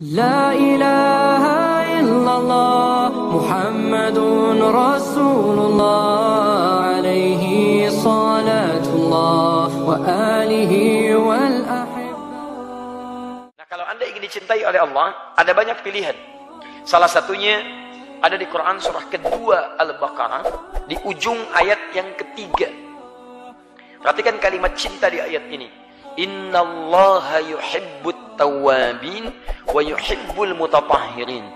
La ilaha illallah Muhammadun Rasulullah alaihi salatullah wa alihi wal ahibbah. Nah, kalau Anda ingin dicintai oleh Allah, ada banyak pilihan. Salah satunya ada di Quran surah kedua Al-Baqarah di ujung ayat yang ketiga. Perhatikan kalimat cinta di ayat ini. Innallaha yuhibbut tawwabin wa yuhibbul mutatahhirin.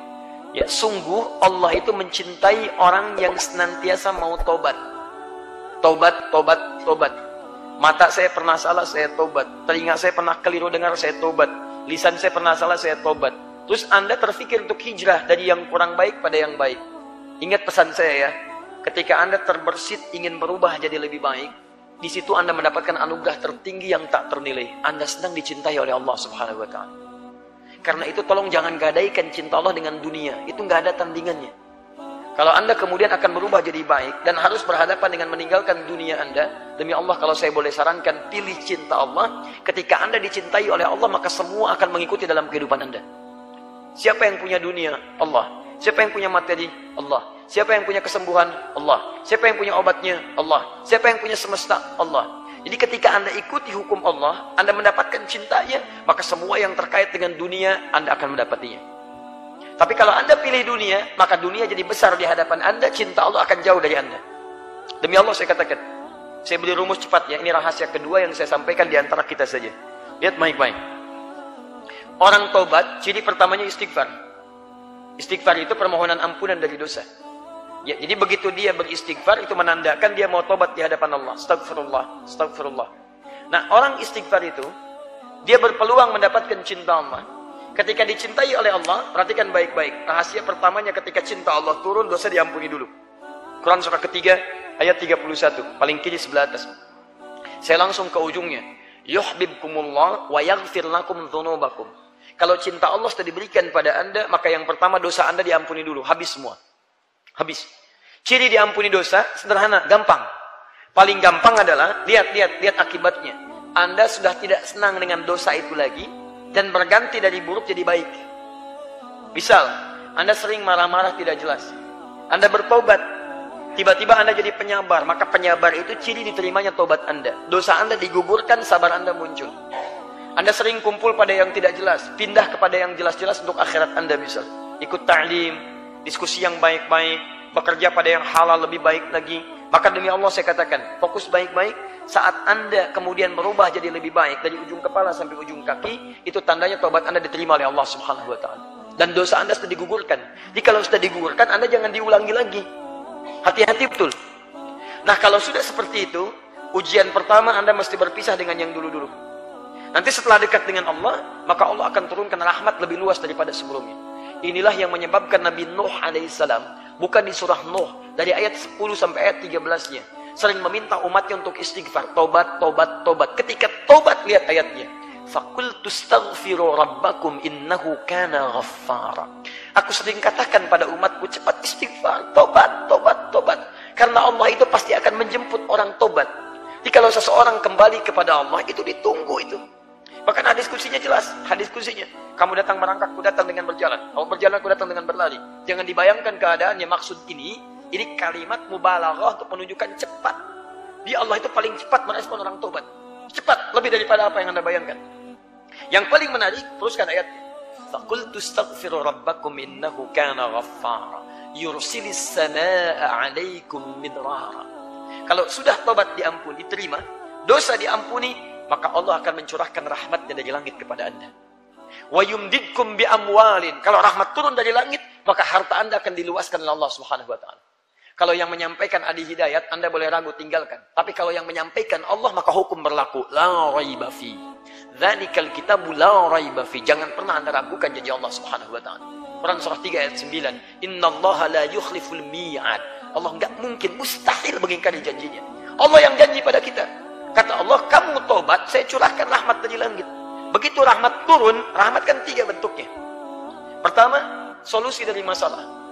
Ya, sungguh Allah itu mencintai orang yang senantiasa mau tobat. Tobat, tobat, tobat. Mata saya pernah salah, saya tobat. Telinga saya pernah keliru dengar, saya tobat. Lisan saya pernah salah, saya tobat. Terus Anda terfikir untuk hijrah dari yang kurang baik pada yang baik. Ingat pesan saya ya. Ketika Anda terbersit ingin berubah jadi lebih baik, di situ Anda mendapatkan anugerah tertinggi yang tak ternilai. Anda sedang dicintai oleh Allah Subhanahu wa Ta'ala. Karena itu tolong jangan gadaikan cinta Allah dengan dunia. Itu nggak ada tandingannya. Kalau Anda kemudian akan berubah jadi baik dan harus berhadapan dengan meninggalkan dunia Anda, demi Allah kalau saya boleh sarankan, pilih cinta Allah. Ketika Anda dicintai oleh Allah, maka semua akan mengikuti dalam kehidupan Anda. Siapa yang punya dunia? Allah. Siapa yang punya materi? Allah. Siapa yang punya kesembuhan? Allah. Siapa yang punya obatnya? Allah. Siapa yang punya semesta? Allah. Jadi ketika Anda ikuti hukum Allah, Anda mendapatkan cintanya, maka semua yang terkait dengan dunia, Anda akan mendapatinya. Tapi kalau Anda pilih dunia, maka dunia jadi besar di hadapan Anda, cinta Allah akan jauh dari Anda. Demi Allah saya katakan, saya beri rumus cepat ya, ini rahasia kedua yang saya sampaikan di antara kita saja. Lihat baik-baik. Orang tobat, ciri pertamanya istighfar. Istighfar itu permohonan ampunan dari dosa. Ya, jadi begitu dia beristighfar, itu menandakan dia mau tobat di hadapan Allah. Astagfirullah, astagfirullah. Nah, orang istighfar itu, dia berpeluang mendapatkan cinta Allah. Ketika dicintai oleh Allah, perhatikan baik-baik. Rahasia pertamanya ketika cinta Allah turun, dosa diampuni dulu. Quran surah ketiga, ayat 31. Paling kiri sebelah atas. Saya langsung ke ujungnya. Yuhbibkumullah wa yaghfir lakum dzunubakum. Kalau cinta Allah sudah diberikan pada Anda, maka yang pertama dosa Anda diampuni dulu. Habis semua. Habis. Ciri diampuni dosa, sederhana, gampang. Paling gampang adalah, lihat akibatnya. Anda sudah tidak senang dengan dosa itu lagi, dan berganti dari buruk jadi baik. Misal, Anda sering marah-marah tidak jelas. Anda bertobat, tiba-tiba Anda jadi penyabar, maka penyabar itu ciri diterimanya tobat Anda. Dosa Anda digugurkan, sabar Anda muncul. Anda sering kumpul pada yang tidak jelas, pindah kepada yang jelas-jelas untuk akhirat Anda misal. Ikut ta'lim, diskusi yang baik-baik, bekerja pada yang halal lebih baik lagi. Maka demi Allah saya katakan, fokus baik-baik. Saat Anda kemudian berubah jadi lebih baik dari ujung kepala sampai ujung kaki, itu tandanya tobat Anda diterima oleh Allah Subhanahu wa Ta'ala. Dan dosa Anda sudah digugurkan. Jadi kalau sudah digugurkan, Anda jangan diulangi lagi. Hati-hati betul. Nah, kalau sudah seperti itu, ujian pertama Anda mesti berpisah dengan yang dulu-dulu. Nanti setelah dekat dengan Allah, maka Allah akan turunkan rahmat lebih luas daripada sebelumnya. Inilah yang menyebabkan Nabi Nuh alaihissalam, bukan di surah Nuh, dari ayat 10 sampai ayat 13-nya, sering meminta umatnya untuk istighfar. Tobat, tobat, tobat. Ketika tobat, lihat ayatnya. Faqultu astaghfiru rabbakum innahu kana ghaffara. Aku sering katakan pada umatku, cepat istighfar, tobat, tobat, tobat. Karena Allah itu pasti akan menjemput orang tobat. Jadi kalau seseorang kembali kepada Allah, itu ditunggu itu. Bahkan hadis kutsinya jelas, hadis kutsinya. Kamu datang merangkak, aku datang dengan berjalan. Kamu berjalan, aku datang dengan berlari. Jangan dibayangkan keadaannya. Maksud ini kalimat mubalaghah untuk menunjukkan cepat. Dia Allah itu paling cepat merespon orang tobat. Cepat, lebih daripada apa yang Anda bayangkan. Yang paling menarik, teruskan ayatnya. Faqultu astaghfiru rabbakum innahu kana ghaffara. Yursilis samaa'a 'alaikum midrara. Kalau sudah tobat diampuni, diterima, dosa diampuni, maka Allah akan mencurahkan rahmatnya dari langit kepada Anda. Wa yumdidkum bi amwalin. Kalau rahmat turun dari langit, maka harta Anda akan diluaskan oleh Allah Subhanahu wa Ta'ala. Kalau yang menyampaikan adi hidayat, Anda boleh ragu, tinggalkan. Tapi kalau yang menyampaikan Allah, maka hukum berlaku. La raiba fi. Dzalikal kitabu la raiba fi. Jangan pernah Anda ragukan janji Allah Subhanahu wa Ta'ala. Quran surah 3 ayat 9. Innallaha la yukhliful mi'ad. Allah enggak mungkin, mustahil mengingkari janjinya. Allah yang janji pada kita. Kata Allah, kamu tobat, saya curahkan rahmat dari langit. Begitu rahmat turun, rahmat kan 3 bentuknya. Pertama, solusi dari masalah.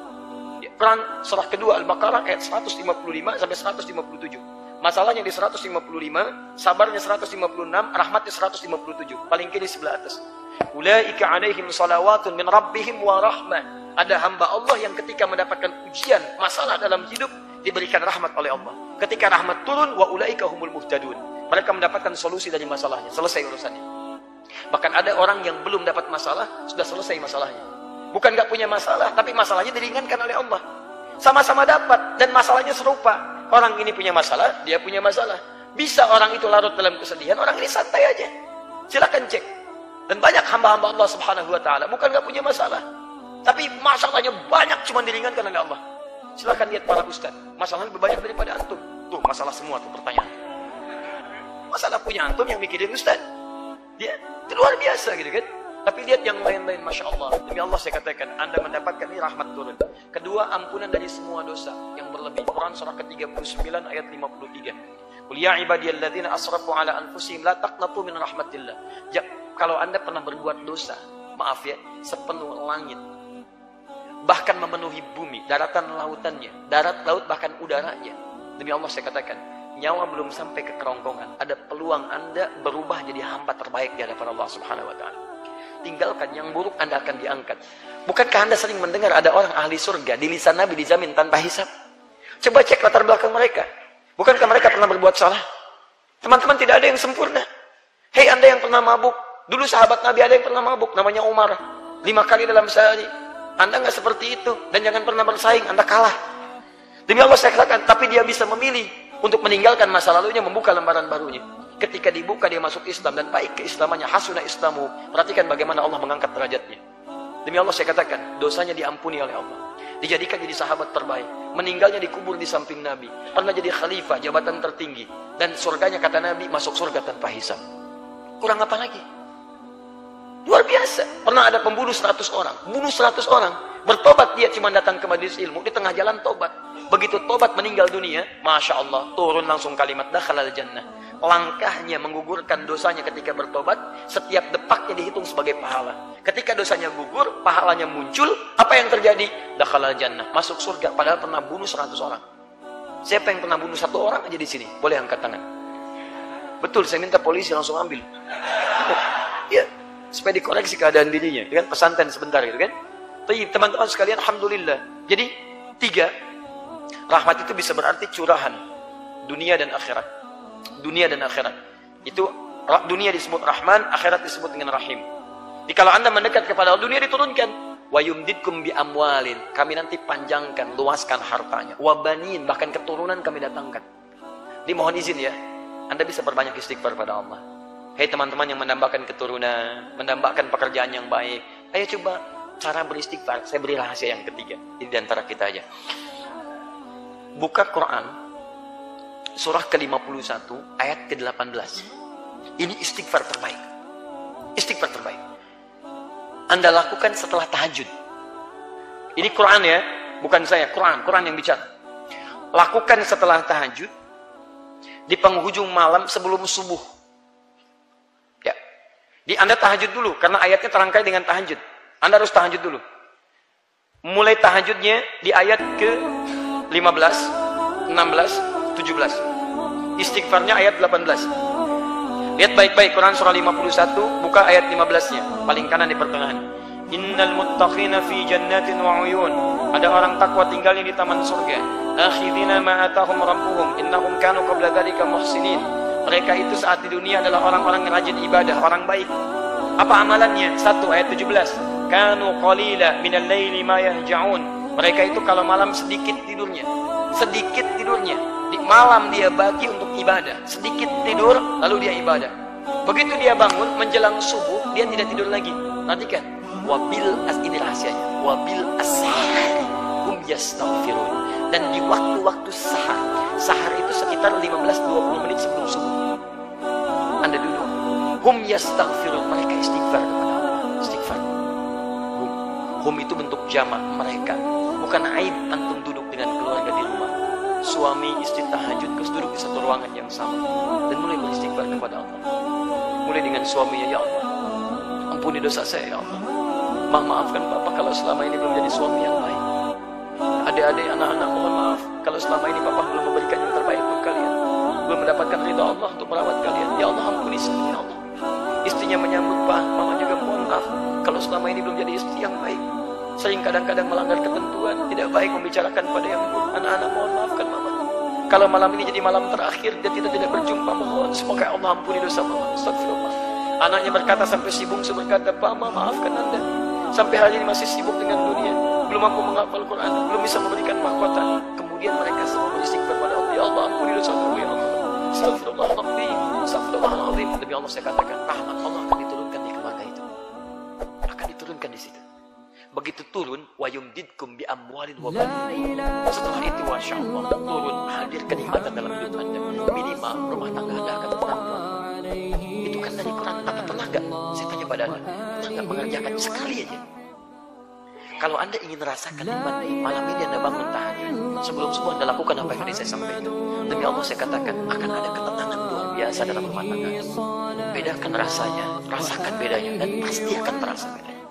Quran surah kedua Al-Baqarah ayat 155 sampai 157. Masalahnya di 155, sabarnya 156, rahmatnya 157. Paling kiri sebelah atas. Ulaika alaihim salawatun min rabbihim wa rahmah. Ada hamba Allah yang ketika mendapatkan ujian, masalah dalam hidup, diberikan rahmat oleh Allah. Ketika rahmat turun, wa ulaika humul muhtadun. Mereka mendapatkan solusi dari masalahnya, selesai urusannya. Bahkan ada orang yang belum dapat masalah, sudah selesai masalahnya. Bukan nggak punya masalah, tapi masalahnya diringankan oleh Allah. Sama-sama dapat, dan masalahnya serupa. Orang ini punya masalah, dia punya masalah. Bisa orang itu larut dalam kesedihan, orang ini santai aja. Silakan cek. Dan banyak hamba-hamba Allah subhanahu wa ta'ala, bukan nggak punya masalah, tapi masalahnya banyak, cuma diringankan oleh Allah. Silakan lihat para ustaz, masalahnya lebih banyak daripada antum. Tuh, masalah semua tuh pertanyaan. Masalah punya antum yang mikirin ustaz. Dia itu luar biasa gitu kan. Tapi lihat yang lain-lain, Masya Allah. Demi Allah saya katakan, Anda mendapatkan ini rahmat turun. Kedua, ampunan dari semua dosa yang berlebih. Quran surah ke-39 ayat 53. Qul ya ibadiyalladzina asrafu ala anfusihim la taqnatu min rahmatillah. Kalau Anda pernah berbuat dosa, maaf ya, sepenuh langit, bahkan memenuhi bumi, daratan lautannya, darat laut bahkan udaranya. Demi Allah saya katakan, nyawa belum sampai ke kerongkongan, ada peluang Anda berubah jadi hamba terbaik di hadapan Allah Subhanahu wa taala. Tinggalkan yang buruk, Anda akan diangkat. Bukankah Anda sering mendengar ada orang ahli surga di lisan Nabi dijamin tanpa hisab? Coba cek latar belakang mereka. Bukankah mereka pernah berbuat salah? Teman-teman, tidak ada yang sempurna. Hei Anda yang pernah mabuk, dulu sahabat Nabi ada yang pernah mabuk, namanya Umar, 5 kali dalam sehari. Anda nggak seperti itu, dan jangan pernah bersaing, Anda kalah. Demi Allah saya katakan, tapi dia bisa memilih untuk meninggalkan masa lalunya, membuka lembaran barunya. Ketika dibuka dia masuk Islam dan baik keislamannya, hasuna islamu. Perhatikan bagaimana Allah mengangkat derajatnya. Demi Allah saya katakan, dosanya diampuni oleh Allah. Dijadikan jadi sahabat terbaik. Meninggalnya dikubur di samping Nabi. Pernah jadi khalifah, jabatan tertinggi. Dan surganya kata Nabi, masuk surga tanpa hisab. Kurang apa lagi? Luar biasa. Pernah ada pembunuh 100 orang. Bunuh 100 orang. Bertobat dia cuma datang ke majelis ilmu. Di tengah jalan tobat. Begitu tobat meninggal dunia, Masya Allah, turun langsung kalimat dakhalal jannah. Langkahnya menggugurkan dosanya ketika bertobat, setiap depaknya dihitung sebagai pahala. Ketika dosanya gugur, pahalanya muncul, apa yang terjadi? Dakhalal jannah, masuk surga, padahal pernah bunuh 100 orang. Siapa yang pernah bunuh 1 orang aja di sini? Boleh angkat tangan. Betul, saya minta polisi langsung ambil. Ya, supaya dikoreksi keadaan dirinya, kan? Pesantren sebentar gitu kan. Tapi teman-teman sekalian, alhamdulillah. Jadi 3, rahmat itu bisa berarti curahan dunia dan akhirat. Dunia dan akhirat. Itu dunia disebut Rahman, akhirat disebut dengan Rahim. Jadi kalau Anda mendekat kepada Allah, dunia diturunkan. Wa yumdidkum bi amwalin. Kami nanti panjangkan, luaskan hartanya. Wa banin, bahkan keturunan kami datangkan. Ini mohon izin ya, Anda bisa berbanyak istighfar pada Allah. Hei teman-teman yang mendambakan keturunan, mendambakan pekerjaan yang baik, ayo coba cara beristighfar. Saya beri rahasia yang ketiga. Ini di antara kita aja. Buka Quran surah ke-51 ayat ke-18. Ini istighfar terbaik. Istighfar terbaik. Anda lakukan setelah tahajud. Ini Quran ya, bukan saya, Quran yang bicara. Lakukan setelah tahajud, di penghujung malam sebelum subuh. Ya. Anda tahajud dulu karena ayatnya terangkai dengan tahajud. Anda harus tahajud dulu. Mulai tahajudnya di ayat ke-15, 16, 17. Istighfarnya ayat 18. Lihat baik-baik Quran surah 51, buka ayat 15-nya, paling kanan di pertengahan. Innal muttaqina fi jannatin wa uyun. Ada orang takwa tinggalnya di taman surga. Akhidina ma atahum rabbuhum innahum kanu qabla dzalika muhsinin. Mereka itu saat di dunia adalah orang-orang yang rajin ibadah, orang baik. Apa amalannya? 1 ayat 17. Kanu qalila minal laili ma yahja'un. Mereka itu kalau malam sedikit tidurnya. Sedikit tidurnya. Di malam dia bagi untuk ibadah. Sedikit tidur, lalu dia ibadah. Begitu dia bangun, menjelang subuh, dia tidak tidur lagi. Perhatikan. Ini rahasianya. Wabil ashari hum yastaghfirun. Dan di waktu-waktu sahar. Sahar itu sekitar 15-20 menit sebelum subuh. Anda duduk. Hum yastaghfirun. Mereka istighfar kepada Allah. Istighfar. Hum itu bentuk jamak mereka. Bukan aib antum duduk dengan keluarga di rumah. Suami istri tahajud terus duduk di satu ruangan yang sama dan mulai beristighfar kepada Allah. Mulai dengan suaminya, ya Allah, ampuni dosa saya ya Allah. Maafkan Bapak kalau selama ini belum jadi suami yang baik. Adik-adik, anak-anak, mohon maaf kalau selama ini Bapak belum memberikan yang terbaik untuk kalian. Belum mendapatkan ridha Allah untuk merawat kalian. Ya Allah, ampuni saya ya Allah. Istrinya menyambut, Pak, mama juga mohon maaf kalau selama ini belum jadi istri yang baik. Sering kadang-kadang melanggar ketentuan, tidak baik membicarakan pada yang buruk. Anak-anak mohon maafkan mama. Kalau malam ini jadi malam terakhir dan tidak berjumpa, mohon semoga Allah ampuni dosa mama. Astagfirullah. Anaknya berkata sampai si bungsu berkata, Pak, mama maafkan anda. Sampai hari ini masih sibuk dengan dunia, belum mampu menghafal Quran, belum bisa memberikan mahkota. Kemudian mereka semua beristighfar kepada Allah, ya Allah ampuni dosaku ya Allah. Astagfirullahaladzim, astagfirullahaladzim. Demi Allah saya katakan, rahmat Allah akan diturunkan di keluarga itu. Akan diturunkan di situ. Begitu turun, wa yumdidkum bi amwalin wa banin. Setelah itu, masya Allah, turun hadir kenikmatan dalam hidup anda. Minimal rumah tangga anda akan tenang. Itu kan dari Quran. Apa pernah gak? Saya tanya pada anda, pernah gak mengerjakan sekali aja? Kalau anda ingin merasakan nikmat malam ini anda bangun tahajud, sebelum semua anda lakukan apa yang tadi saya sampaikan. Demi Allah saya katakan akan ada ketenangan luar biasa dalam rumah tangga. Bedakan rasanya, rasakan bedanya, dan pasti akan terasa bedanya.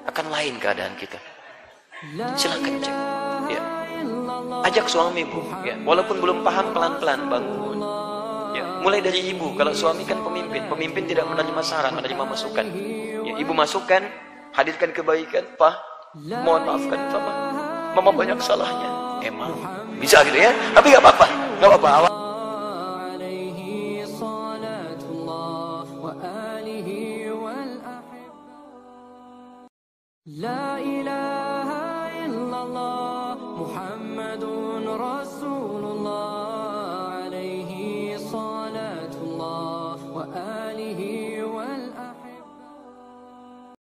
Akan lain keadaan kita. Silakan cek. Ya. Ajak suamimu, ya. Walaupun belum paham, pelan-pelan bangun. Ya. Mulai dari ibu. Kalau suami kan pemimpin tidak menerima saran, menerima masukan. Ya. Ibu masukkan, hadirkan kebaikan, Pak. Mohon maafkan Papa. Mama banyak salahnya. Emang bisa gitu ya? Tapi gak apa-apa. Gak apa-apa. La ilaha illallah Muhammadun Rasul